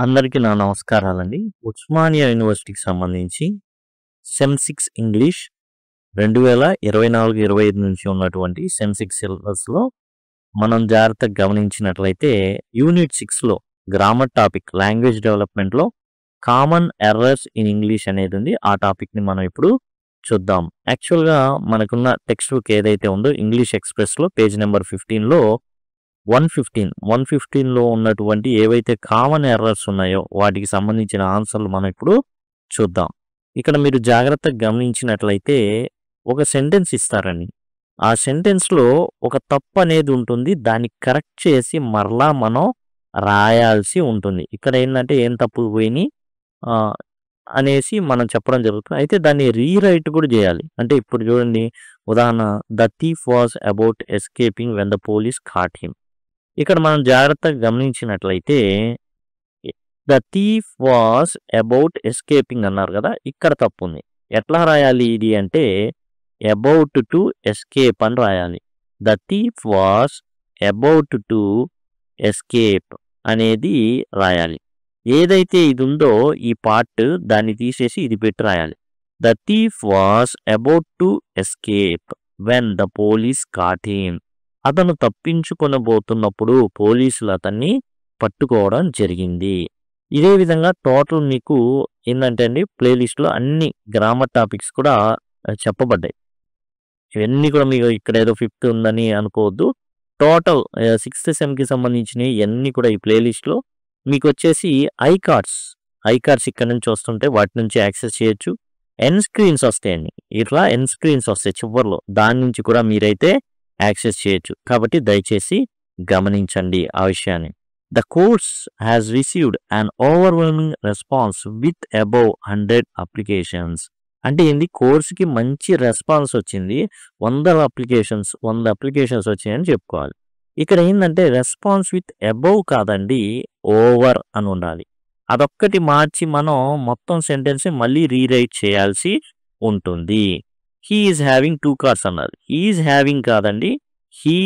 అందరికీ నా నమస్కారాలండి. ఉస్మానియా యూనివర్సిటీకి సంబంధించి సెమ్ 6 ఇంగ్లీష్ 2024-25 నుంచి ఉన్నటువంటి సెమ్ 6 సిలబస్‌లో మనం జాగ్రత్తగా గమనించినట్లయితే యూనిట్ 6లో గ్రామర్ టాపిక్ లాంగ్వేజ్ డెవలప్‌మెంట్‌లో కామన్ ఎర్రర్స్ ఇన్ ఇంగ్లీష్ అనేది ఉంది. ఆ టాపిక్‌ని మనం ఇప్పుడు చూద్దాం. యాక్చువల్‌గా మనకున్న టెక్స్ట్ బుక్ ఏదైతే ఉందో ఇంగ్లీష్ ఎక్స్‌ప్రెస్‌లో పేజ్ నెంబర్ 15లో 115లో ఉన్నటువంటి ఏవైతే కామన్ ఎర్రర్స్ ఉన్నాయో వాటికి సంబంధించిన ఆన్సర్లు మనం ఇప్పుడు చూద్దాం. ఇక్కడ మీరు జాగ్రత్తగా గమనించినట్లయితే ఒక సెంటెన్స్ ఇస్తారండి. ఆ సెంటెన్స్‌లో ఒక తప్పు అనేది ఉంటుంది. దాన్ని కరెక్ట్ చేసి మరలా మనం రాయాల్సి ఉంటుంది. ఇక్కడ ఏందంటే ఏం తప్పులు పోయినాయి అనేసి మనం చెప్పడం జరుగుతుంది. అయితే దాన్ని రీరైట్ కూడా చేయాలి. అంటే ఇప్పుడు చూడండి, ఉదాహరణ, the thief was about escaping when the police caught him. ఇక్కడ మనం జాగ్రత్తగా గమనించినట్లయితే the thief was about escaping అన్నారు కదా, ఇక్కడ తప్పు ఉంది. ఎట్లా రాయాలి ఇది అంటే అబౌట్ టు ఎస్కేప్ అని రాయాలి. The thief was about to escape అనేది రాయాలి. ఏదైతే ఇది ఉందో ఈ పార్ట్ దాన్ని తీసేసి ఇది పెట్టి రాయాలి. The thief was about to escape when the police caught him. అతను తప్పించుకొనబోతున్నప్పుడు పోలీసులు అతన్ని పట్టుకోవడం జరిగింది. ఇదే విధంగా టోటల్ మీకు ఏంటంటే అండి, ప్లేలిస్ట్లో అన్ని గ్రామర్ టాపిక్స్ కూడా చెప్పబడ్డాయి. ఇవన్నీ కూడా మీకు ఇక్కడ ఏదో 5th ఉందని అనుకోవద్దు. టోటల్ 6th సెమ్కి సంబంధించినవి ఇవన్నీ కూడా ఈ ప్లేలిస్ట్లో మీకు వచ్చేసి ఐ కార్డ్స్ ఇక్కడ నుంచి వస్తుంటే వాటి నుంచి యాక్సెస్ చేయొచ్చు. ఎన్ స్క్రీన్స్ వస్తాయండి, ఇట్లా ఎన్ స్క్రీన్స్ వస్తాయి చివర్లో, దాని నుంచి కూడా మీరైతే యాక్సెస్ చేయొచ్చు. కాబట్టి దయచేసి గమనించండి ఆ విషయాన్ని. The course has received an overwhelming response with above 100 applications. అంటే ఏంది, కోర్సుకి మంచి రెస్పాన్స్ వచ్చింది. 100 అప్లికేషన్స్ వచ్చాయని చెప్పుకోవాలి. ఇక్కడ ఏంటంటే రెస్పాన్స్ విత్ అబౌవ్ కాదండి, ఓవర్ అని ఉండాలి. అదొక్కటి మార్చి మనం మొత్తం సెంటెన్స్ మళ్ళీ రీరైట్ చేయాల్సి ఉంటుంది. హీ ఈజ్ హ్యావింగ్ 2 కార్స్ అన్నారు. హీ ఈజ్ హ్యావింగ్ కాదండి, హీ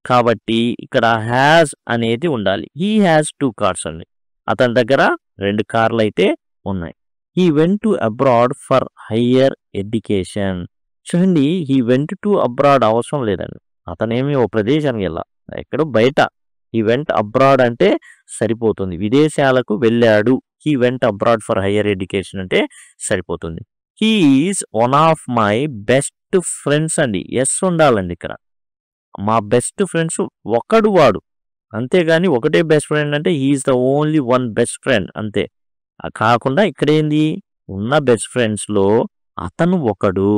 కాబట్టి ఇక్కడ హ్యాజ్ అనేది ఉండాలి. హీ హ్యాజ్ 2 కార్స్ అండి. అతని దగ్గర 2 కార్లు అయితే ఉన్నాయి. He went to abroad for higher education. చూడండి, హీ వెంట్ టు అబ్రాడ్ అవసరం లేదండి. అతనేమి ఓ ప్రదేశానికి వెళ్ళా, ఎక్కడో బయట. హీ వెంట్ అబ్రాడ్ అంటే సరిపోతుంది, విదేశాలకు వెళ్ళాడు. He went abroad for higher education అంటే సరిపోతుంది. He is one of my best friends అండి. ఎస్ ఉండాలండి ఇక్కడ. మా బెస్ట్ ఫ్రెండ్స్ ఒకడు వాడు, అంతేగాని ఒకటే బెస్ట్ ఫ్రెండ్ అంటే he's the only one best friend అంతే. కాకుండా ఇక్కడ ఏంది, ఉన్న బెస్ట్ ఫ్రెండ్స్లో అతను ఒకడు.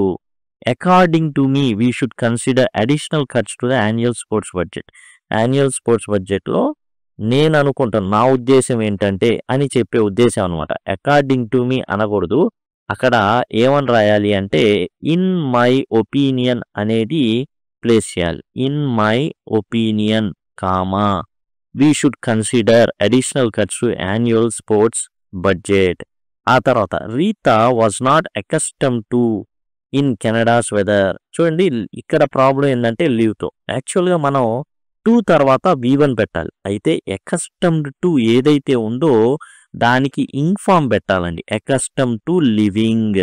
According to me we should consider additional ఖర్చు to the annual sports budget. Annual sports బడ్జెట్లో నేను అనుకుంటాను, నా ఉద్దేశం ఏంటంటే అని చెప్పే ఉద్దేశం అనమాట. అకార్డింగ్ టు మీ అనకూడదు, అక్కడ ఏమని రాయాలి అంటే ఇన్ మై ఒపీనియన్ అనేది ప్లేస్ చేయాలి. In my opinion comma we should consider additional ఖర్చు యాన్యువల్ స్పోర్ట్స్ బడ్జెట్. ఆ తర్వాత Rita was not accustomed to in Canada's weather. చూడండి, ఇక్కడ ప్రాబ్లం ఏంటంటే లీవ్తో. యాక్చువల్గా మనం 2 తర్వాత V1 పెట్టాలి. అయితే అకస్టమ్డ్ టు ఏదైతే ఉందో దానికి ఇన్ఫార్మ్ పెట్టాలండి, accustomed to living.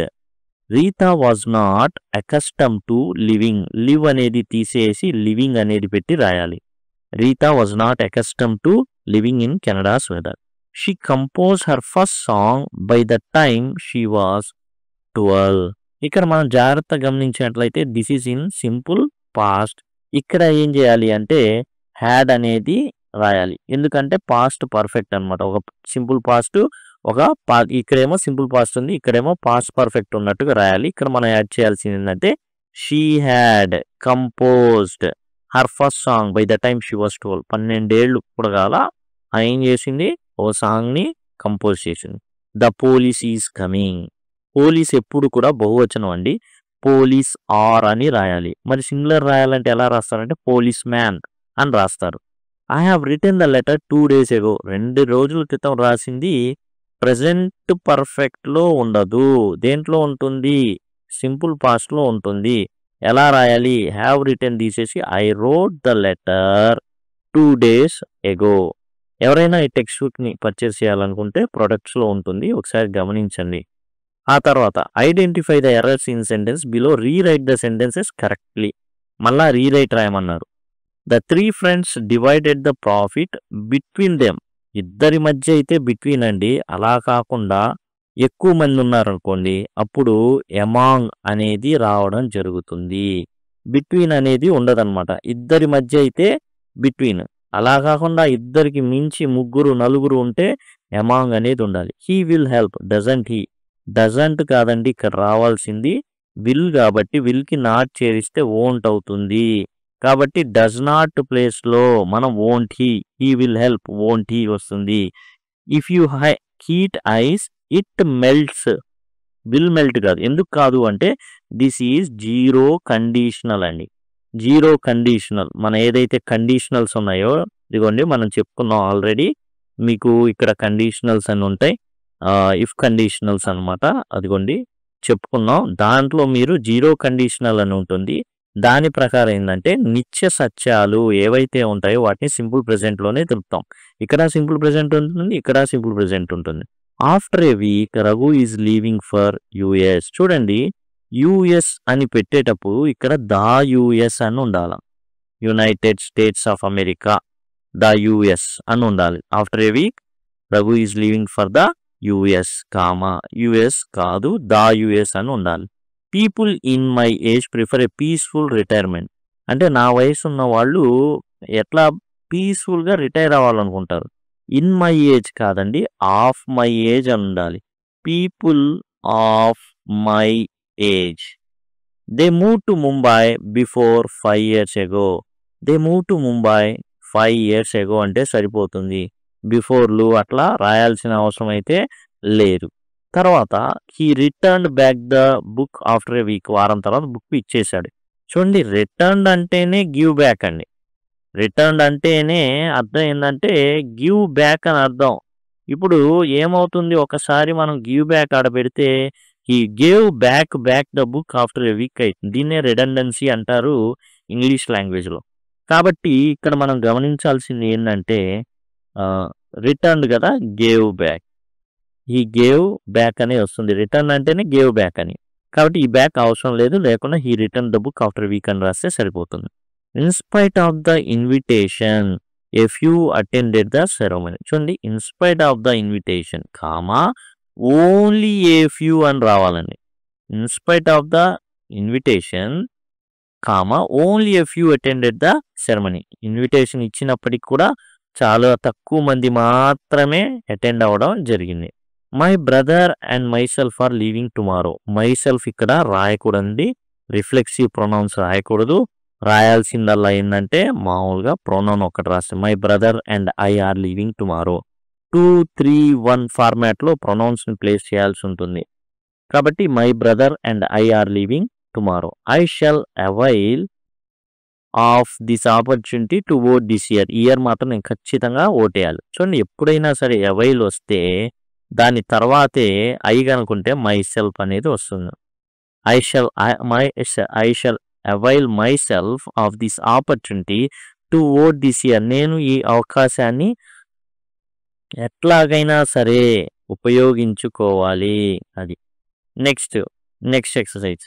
Rita was not accustomed to living, live అనేది తీసేసి లివింగ్ అనేది పెట్టి రాయాలి. Rita was not accustomed to living in Canada's weather. She compose her first song by the time she was 12. ఇక్కడ మనం జాగ్రత్త గమనించినట్లయితే this is in simple past. ఇక్కడ ఏం చేయాలి అంటే హ్యాడ్ అనేది రాయాలి, ఎందుకంటే పాస్ట్ పర్ఫెక్ట్ అనమాట. ఒక సింపుల్ పాస్ట్, ఇక్కడేమో సింపుల్ పాస్ట్ ఉంది, ఇక్కడేమో పాస్ట్ పర్ఫెక్ట్ ఉన్నట్టుగా రాయాలి. ఇక్కడ మనం యాడ్ చేయాల్సింది ఏంటంటే she had composed her first song by the time she was 12. 12 ఏళ్ళు పుడగాల ఏం చేసింది, ఓ సాంగ్ని కంపోజ్ చేసింది. The police is coming. Police ఎప్పుడు కూడా బహువచనం అండి, పోలీస్ ఆర్ అని రాయాలి. మరి సింగులర్ రాయాలంటే ఎలా రాస్తారంటే పోలీస్ మ్యాన్ అని రాస్తారు. I have return the letter 2 days ago. 2 రోజుల క్రితం రాసింది ప్రెజెంట్ పర్ఫెక్ట్లో ఉండదు. దేంట్లో ఉంటుంది, సింపుల్ పాస్ట్లో ఉంటుంది. ఎలా రాయాలి, హ్యావ్ రిటన్ తీసేసి I wrote the letter 2 days ago. ఎవరైనా ఈ టెక్స్ట్ బుక్‌ని పర్చేస్ చేయాలనుకుంటే ప్రొడక్ట్స్‌లో ఉంటుంది. ఒకసారి గమనించండి. ఆ తర్వాత identify the errors in sentence below rewrite the sentences correctly. మళ్ళా రీరైట్ రాయమన్నారు. The 3 friends divided the profit between them. ఇద్దరి మధ్య అయితే బిట్వీన్ అండి. అలా కాకుండా ఎక్కువ మంది ఉన్నారనుకోండి, అప్పుడు ఎమాంగ్ అనేది రావడం జరుగుతుంది. బిట్వీన్ అనేది ఉండదన్నమాట. ఇద్దరి మధ్య అయితే బిట్వీన్. అలా కాకుండా ఇద్దరికి మించి ముగ్గురు, నలుగురు ఉంటే ఎమాంగ్ అనేది ఉండాలి. He will help. Doesn't he. Doesn't కాదండి ఇక్కడ రావాల్సింది విల్ కాబట్టి విల్‌కి నాట్ చేరిస్తే వోంట్ అవుతుంది. కాబట్టి డస్ నాట్ ప్లేస్‌లో మనం won't he will help won't he వస్తుంది. If you heat ice it melts. Will melt కాదు. ఎందుకు కాదు అంటే దిస్ ఈజ్ జీరో కండిషనల్ అండి. Zero conditional. మన ఏదైతే కండిషనల్స్ ఉన్నాయో ఇదిగోండి మనం చెప్పుకున్నాం ఆల్రెడీ. మీకు ఇక్కడ కండిషనల్స్ అని ఉంటాయి. ఇఫ్ కండిషనల్స్ అనమాట. అదిగోండి చెప్పుకున్నాం. దాంట్లో మీరు జీరో కండిషనల్ అని ఉంటుంది. దాని ప్రకారం ఏంటంటే నిత్య సత్యాలు ఏవైతే ఉంటాయో వాటిని సింపుల్ ప్రెజెంట్లోనే తెలుపుతాం. ఇక్కడ సింపుల్ ప్రెజెంట్ ఉంటుంది, ఇక్కడ సింపుల్ ప్రెజెంట్ ఉంటుంది. After a week Raghu is leaving for US. చూడండి యుఎస్ అని పెట్టేటప్పుడు ఇక్కడ ద యుఎస్ అని ఉండాలి. United States of America the US అని ఉండాలి. After a week Raghu is leaving for the US comma US కాదు ద యుఎస్ అని ఉండాలి. People in my age prefer a peaceful retirement. అంటే నా వయసు ఉన్న వాళ్ళు ఎట్లా పీస్ఫుల్గా రిటైర్ అవ్వాలనుకుంటారు. ఇన్ మై ఏజ్ కాదండి ఆఫ్ మై ఏజ్ అని ఉండాలి. People of my age. They move to Mumbai before 5 years ago. They move to Mumbai 5 years ago అంటే సరిపోతుంది. బిఫోర్లు అట్లా రాయాల్సిన అవసరం అయితే లేదు. తర్వాత he returned back the book after a week. వారం తర్వాత బుక్ ఇచ్చేసాడు. చూడండి రిటర్న్డ్ అంటేనే గివ్ బ్యాక్ అండి. రిటర్న్డ్ అంటేనే అర్థం ఏంటంటే గివ్ బ్యాక్ అని అర్థం. ఇప్పుడు ఏమవుతుంది ఒకసారి మనం గివ్ బ్యాక్ ఆడ పెడితే he gave back the book after a week అవుతుంది. దీన్నే రిడెండెన్సీ అంటారు ఇంగ్లీష్ లాంగ్వేజ్లో. కాబట్టి ఇక్కడ మనం గమనించాల్సింది ఏంటంటే రిటర్న్డ్ కదా గేవ్ బ్యాక్. ఈ గేవ్ బ్యాక్ అనే వస్తుంది. రిటర్న్ అంటేనే గేవ్ బ్యాక్ అని. కాబట్టి ఈ బ్యాక్ అవసరం లేదు. లేకుండా he return the book after week అని రాస్తే సరిపోతుంది. In spite of the invitation a few attended the ceremony. చూడండి in spite of the invitation comma only a few అని రావాలండి. In spite of the invitation comma only a few attended the ceremony. Invitation ఇచ్చినప్పటికి కూడా చాలా తక్కువ మంది మాత్రమే అటెండ్ అవ్వడం జరిగింది. My brother and myself are leaving tomorrow. Myself ఇక్కడ రాయకూడదండి. రిఫ్లెక్సివ్ ప్రొనౌన్స్ రాయకూడదు. రాయాల్సిందల్లా ఏంటంటే మామూలుగా ప్రొనౌన్ ఒకటి రాస్తే my brother and I are leaving tomorrow. 2, 3, 1 ఫార్మాట్లో ప్రొనౌన్స్ని ప్లేస్ చేయాల్సి ఉంటుంది. కాబట్టి my brother and I are leaving tomorrow. I shall avail of this opportunity to vote this year. Year మాత్రం నేను ఖచ్చితంగా ఓటేయాలి. చూడండి ఎప్పుడైనా సరే అవైల్ వస్తే దాని తర్వాతే ఐ కనుకుంటే మై సెల్ఫ్ అనేది వస్తుంది. I shall avail myself of this opportunity to vote this year. నేను ఈ అవకాశాన్ని ఎట్లాగైనా సరే ఉపయోగించుకోవాలి. అది next exercise.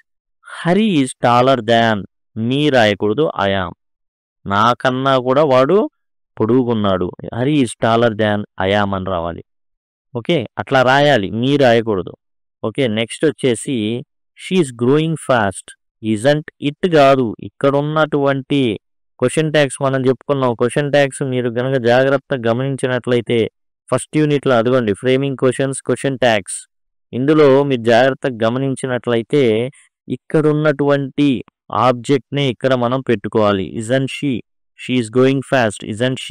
Hari is taller than me రాయకూడదు ఐయామ్. నాకన్నా కూడా వాడు పొడుగున్నాడు. Hari is taller than I'm అని రావాలి. ఓకే అట్లా రాయాలి, మీ రాయకూడదు. ఓకే నెక్స్ట్ వచ్చేసి she's growing fast. Isn't it కాదు. ఇక్కడ ఉన్నటువంటి క్వశ్చన్ ట్యాగ్స్ మనం చెప్పుకున్నాం. క్వశ్చన్ ట్యాగ్స్ మీరు కనుక జాగ్రత్తగా గమనించినట్లయితే ఫస్ట్ యూనిట్లో అదిగోండి ఫ్రేమింగ్ క్వశ్చన్స్, క్వశ్చన్ ట్యాగ్స్. ఇందులో మీరు జాగ్రత్తగా గమనించినట్లయితే ఇక్కడ ఉన్నటువంటి ఆబ్జెక్ట్ని ఇక్కడ మనం పెట్టుకోవాలి. Isn't she's going fast. Isn't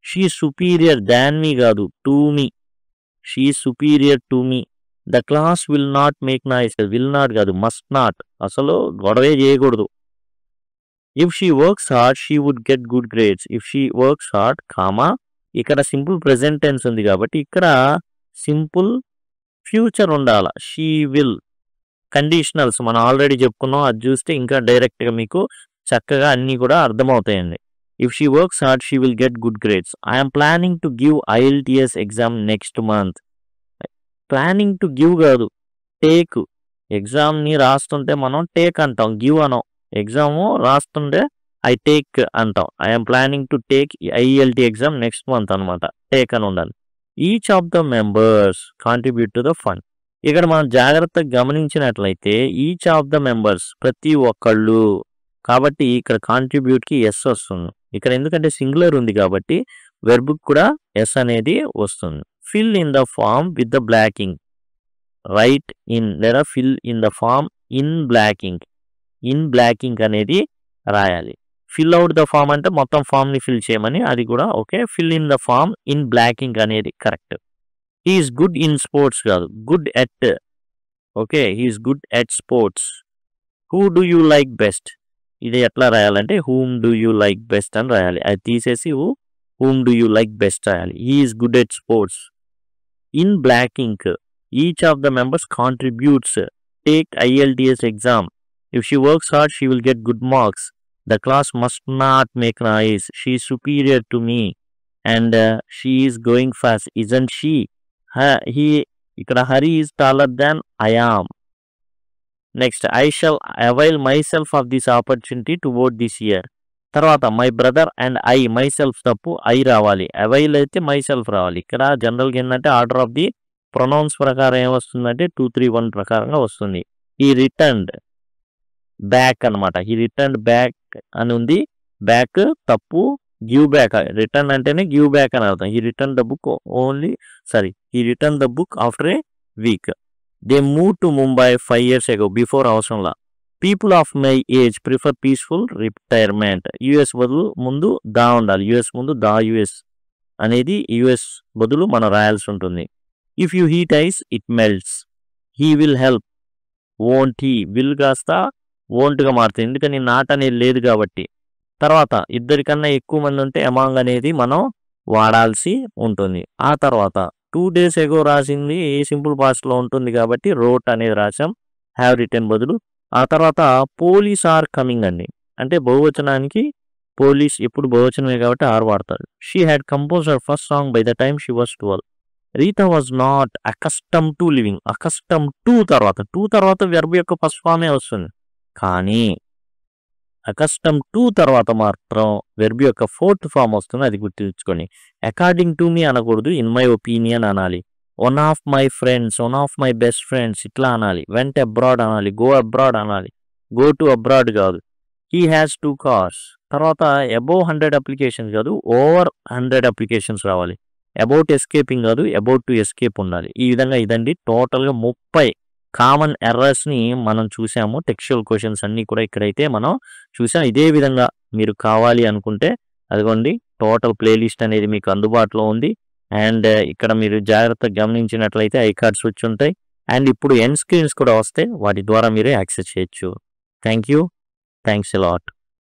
she superior than me కాదు to me. She superior to me. The class will not make noise. Will not కాదు మస్ట్ నాట్. అసలు గొడవే చేయకూడదు. If she works hard she would get good grades. If she works hard comma ఇక్కడ simple present tense ఉంది కాబట్టి ఇక్కడ simple future ఉండాలి. She will. Conditionals మనం ఆల్రెడీ చెప్పుకున్నాం. అది చూస్తే ఇంకా డైరెక్ట్గా మీకు చక్కగా అన్నీ కూడా అర్థమవుతాయండి. If she works hard, she will get good grades. I am planning to give IELTS exam next month. Planning to give కాదు, టేక్. ఎగ్జామ్ని రాస్తుంటే మనం టేక్ అంటాం, గివ్ అనం. ఎగ్జామ్ రాస్తుంటే ఐ టేక్ అంటాం. I'm planning to take IELT exam next month అనమాట. Take అని ఉండాలి. Each of the members contribute to the fund. ఇక్కడ మనం జాగ్రత్తగా గమనించినట్లయితే ఈచ్ ఆఫ్ ద మెంబర్స్ ప్రతి ఒక్కళ్ళు, కాబట్టి ఇక్కడ కాంట్రిబ్యూట్కి ఎస్ వస్తుంది. ఇక్కడ ఎందుకంటే సింగులర్ ఉంది కాబట్టి వెర్బ్కి కూడా ఎస్ అనేది వస్తుంది. Fill in the form with the block ink. Write in లేదా fill in the form in block ink. In block ink అనేది రాయాలి. ఫిల్ అవుట్ ద ఫామ్ అంటే మొత్తం ఫామ్ని ఫిల్ చేయమని, అది కూడా okay. Fill in the form in block ink అనేది correct. He's good in sports కాదు, good at. Okay, he's good at sports. Who do you like best. ఇది ఎట్లా రాయాలంటే whom do you like best అని రాయాలి. అది తీసేసి whom do you like best రాయాలి. He's good at sports. In block ink each of the members contributes. Take IELTS exam. If she works hard, she will get good marks. The class must not make noise. She is superior to me and she is going fast, isn't she? ఇక్కడ Hari is taller than I am. Next, I shall avail myself of this opportunity to vote this year. తర్వాత my brother and I, my self తప్పు, I రావాలి. Avail అయితే my self రావాలి. ఇక్కడ జనరల్గా ఏంటంటే order of the pronounce ప్రకారం ఏమొస్తుందంటే 2, 3, 1 ప్రకారంగా వస్తుంది. ఈ రిటర్న్డ్ బ్యాక్ అనమాట. ఈ రిటర్న్డ్ బ్యాక్ అని ఉంది. బ్యాక్ తప్పు, గివ్ బ్యాక్. రిటర్న్ అంటేనే గివ్ బ్యాక్ అని అర్థం. ఈ రిటర్న్ ద బుక్ ఈ return the book after a week. They move to Mumbai 5 years ago. Before అవసరంలా. People of my age prefer peaceful retirement. Us బదులు ముందు దా ఉండాలి. యుఎస్ ముందు దా, యుఎస్ అనేది యుఎస్ బదులు మనం రాయాల్సి ఉంటుంది. If you heat ice it melts. He will help. Won't he, will కాస్త వోంట్గా మారుతుంది, ఎందుకని నాట్ అనేది లేదు కాబట్టి. తర్వాత ఇద్దరికన్నా ఎక్కువ మంది ఉంటే అమాంగ్ అనేది మనం వాడాల్సి ఉంటుంది. ఆ తర్వాత 2 days ago రాసింది సింపుల్ పాస్ట్లో ఉంటుంది కాబట్టి రోట్ అనేది రాసాం, హ్యావ్ రిటర్న్ బదులు. ఆ తర్వాత పోలీస్ ఆర్ కమింగ్ అండి, అంటే బహువచనానికి పోలీస్ ఎప్పుడు బహువచనమే కాబట్టి ఆర్ వాడతారు. She had compose her first song by the time she was 12. Rita was not accustomed to living. Accustom to తర్వాత వెర్బ్ యొక్క ఫస్ట్ ఫామే వస్తుంది, కానీ అకస్టమ్ టు తర్వాత మాత్రం వెర్బ్ యొక్క 4th ఫామ్ వస్తుంది, అది గుర్తుంచుకోండి. అకార్డింగ్ టు మీ అనకూడదు, ఇన్ మై ఒపీనియన్ అనాలి. One of my friends, one of my best friends ఇట్లా అనాలి. వెంట్ అబ్రాడ్ అనాలి, గో అబ్రాడ్ అనాలి, గో టు అబ్రాడ్ కాదు. He has 2 cars. తర్వాత అబౌవ్ 100 అప్లికేషన్స్ కాదు, ఓవర్ 100 అప్లికేషన్స్ రావాలి. అబౌట్ ఎస్కేపింగ్ కాదు, అబౌట్ టు ఎస్కేప్ ఉండాలి. ఈ విధంగా ఇదండి టోటల్గా 30 కామన్ ఎర్రర్స్ని మనం చూసాము. టెక్స్చువల్ క్వశ్చన్స్ అన్నీ కూడా ఇక్కడైతే మనం చూసాం. ఇదే విధంగా మీరు కావాలి అనుకుంటే అదిగోండి టోటల్ ప్లేలిస్ట్ అనేది మీకు అందుబాటులో ఉంది. అండ్ ఇక్కడ మీరు జాగ్రత్తగా గమనించినట్లయితే ఐకార్డ్స్ వచ్చి ఉంటాయి. అండ్ ఇప్పుడు ఎండ్ స్క్రీన్స్ కూడా వస్తే వాటి ద్వారా మీరే యాక్సెస్ చేయొచ్చు. Thank you, thanks a lot.